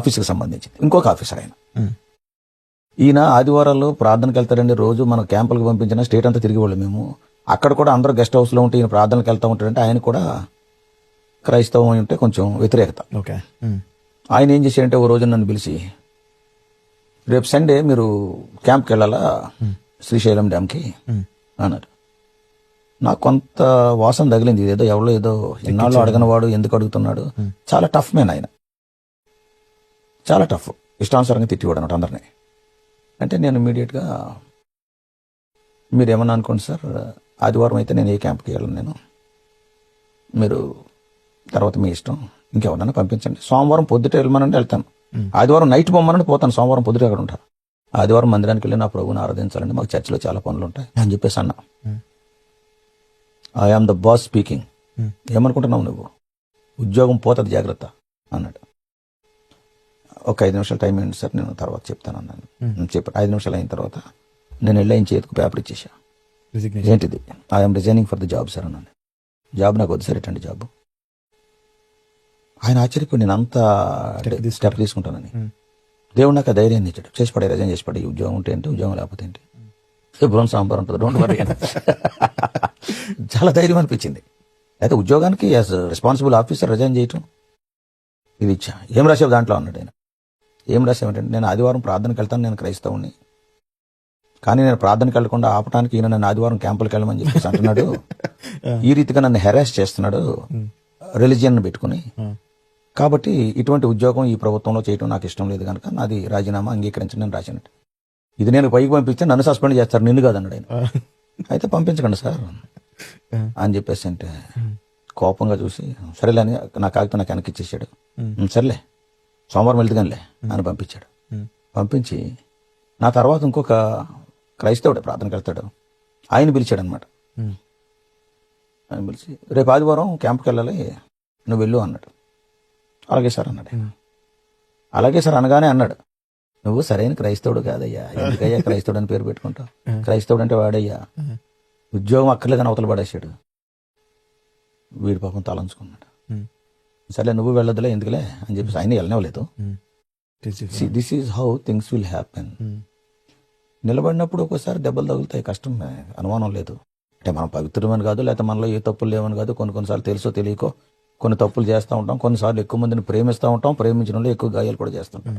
ఆఫీస్కి సంబంధించింది. ఇంకొక ఆఫీసర్ ఆయన. ఈయన ఆదివారాల్లో ప్రార్థనకి వెళ్తారండి. రోజు మన క్యాంపులకు పంపించిన స్టేట్ అంతా తిరిగి వాళ్ళు మేము. అక్కడ కూడా అందరూ గెస్ట్ హౌస్లో ఉంటే ఈయన ప్రార్థనకి వెళ్తూ ఉంటాడంటే ఆయన కూడా క్రైస్తవం ఉంటే కొంచెం వ్యతిరేకత. ఆయన ఏం చేశాడంటే ఓ రోజు నన్ను పిలిచి, రేపు సండే మీరు క్యాంప్కి వెళ్ళాలా శ్రీశైలం డ్యామ్కి అన్నారు. నాకు కొంత వాసన తగిలింది. ఏదో ఎవరో ఏదో ఇన్నాళ్ళు అడగనవాడు ఎందుకు అడుగుతున్నాడు. చాలా టఫ్ మ్యాన్ ఆయన, చాలా టఫ్, ఇష్టానుసారంగా తిట్టివాడు అన్నట్టు అందరినీ. అంటే నేను ఇమీడియట్గా మీరు ఏమన్నా అనుకోండి సార్, ఆదివారం అయితే నేను ఏ క్యాంప్కి వెళ్ళను, నేను మీరు తర్వాత మీ ఇష్టం, ఇంకెవరన్నా పంపించండి. సోమవారం పొద్దుట వెళ్ళమనంటే వెళ్తాను, ఆదివారం నైట్ పొమ్మనంటే పోతాను, సోమవారం పొద్దుట అక్కడ ఉంటాను. ఆదివారం మందిరానికి వెళ్ళి నా ప్రభువుని ఆరాధించాలండి, మాకు చర్చిలో చాలా పనులు ఉంటాయి అని చెప్పేసి అన్నా. I am the boss speaking, ఏమనుకుంటున్నావు నువ్వు, ఉద్యోగం పోతుంది జాగ్రత్త అన్నాడు. ఒక 5 నిమిషాలు టైం ఏంటి సార్, నేను తర్వాత చెప్తాను అన్నాను. చెప్పాను. 5 నిమిషాలు అయిన తర్వాత నేను వెళ్ళి ఆయన చేతికి పేపర్ ఇచ్చేసా. ఏంటిది, I'm resigning for the job sir అన్నాను. జాబ్ నాకు వద్దు సార్, ఎట్టండి జాబ్. ఆయన ఆశ్చర్యపోయి నేను అంత స్టెప్ తీసుకుంటానని. దేవుడు నాకు ఆ ధైర్యాన్ని ఇచ్చాడు. చేసి పడే, రిజైన్ చేసి పడే, ఉద్యోగం ఉంటే ఏంటి, ఉద్యోగం లేకపోతే ఏంటి, శుభ్రం సాంబార్ ఉంటుంది, డోంట్ వరీ. చాలా ధైర్యం అనిపించింది. అయితే ఉద్యోగానికి యాజ్ రెస్పాన్సిబుల్ ఆఫీసర్ రిజైన్ చేయటం ఇది ఇచ్చా. ఏం రాసావు దాంట్లో అన్నాడు ఆయన. ఏం రాసామంటే, నేను ఆదివారం ప్రార్థనకి వెళ్తాను, నేను క్రైస్తవుని, కానీ నేను ప్రార్థనకి వెళ్లకుండా ఆపడానికి ఈయన నన్ను ఆదివారం క్యాంపులకు వెళ్ళమని చెప్పేసి అంటున్నాడు. ఈ రీతిగా నన్ను హెరాస్ చేస్తున్నాడు రిలీజియన్ పెట్టుకుని. కాబట్టి ఇటువంటి ఉద్యోగం ఈ ప్రభుత్వంలో చేయడం నాకు ఇష్టం లేదు కనుక నాది రాజీనామా అంగీకరించండి నేను రాసినట్టు. ఇది నేను పైకి పంపిస్తే నన్ను సస్పెండ్ చేస్తారు, నిన్ను కాదన్నాడు ఆయన. అయితే పంపించకండి సార్ అని చెప్పేసి అంటే కోపంగా చూసి సరేలే అని నా కాగితం నాకు వెనక్కి ఇచ్చేసాడు. సరేలే సోమవారం వెళ్తుగానిలే అని పంపించాడు. పంపించి నా తర్వాత ఇంకొక క్రైస్తవుడే ప్రార్థనకి వెళ్తాడు, ఆయన పిలిచాడు అనమాట. ఆయన పిలిచి రేపు ఆదివారం క్యాంప్కి వెళ్ళాలి, నువ్వు వెళ్ళు అన్నాడు. అలాగే సార్ అన్నాడు. అలాగే సార్ అనగానే అన్నాడు, నువ్వు సరైన క్రైస్తవుడు కాదయ్యా, ఎందుకయ్యా క్రైస్తవుడు అని పేరు పెట్టుకుంటావు, క్రైస్తవుడు అంటే వాడయ్యా, ఉద్యోగం అక్కర్లేదని అవతల పడేసాడు. వీడి పాపం తలంచుకున్నాడు. సరే నువ్వు వెళ్ళొద్దులే ఎందుకులే అని చెప్పేసి ఆయన వెళ్ళనివ్వలేదు. This is how things will happen. నిలబడినప్పుడు ఒక్కోసారి దెబ్బలు తగులుతాయి, కష్టం, అనుమానం లేదు. అంటే మనం పవిత్రమని కాదు, లేకపోతే మనలో ఏ తప్పులు లేవని కాదు. కొన్నిసార్లు తెలుసో తెలియకో కొన్ని తప్పులు చేస్తూ ఉంటాం. కొన్నిసార్లు ఎక్కువ మందిని ప్రేమిస్తూ ఉంటాం, ప్రేమించడంలో ఎక్కువ గాయాలు కూడా చేస్తుంటాం.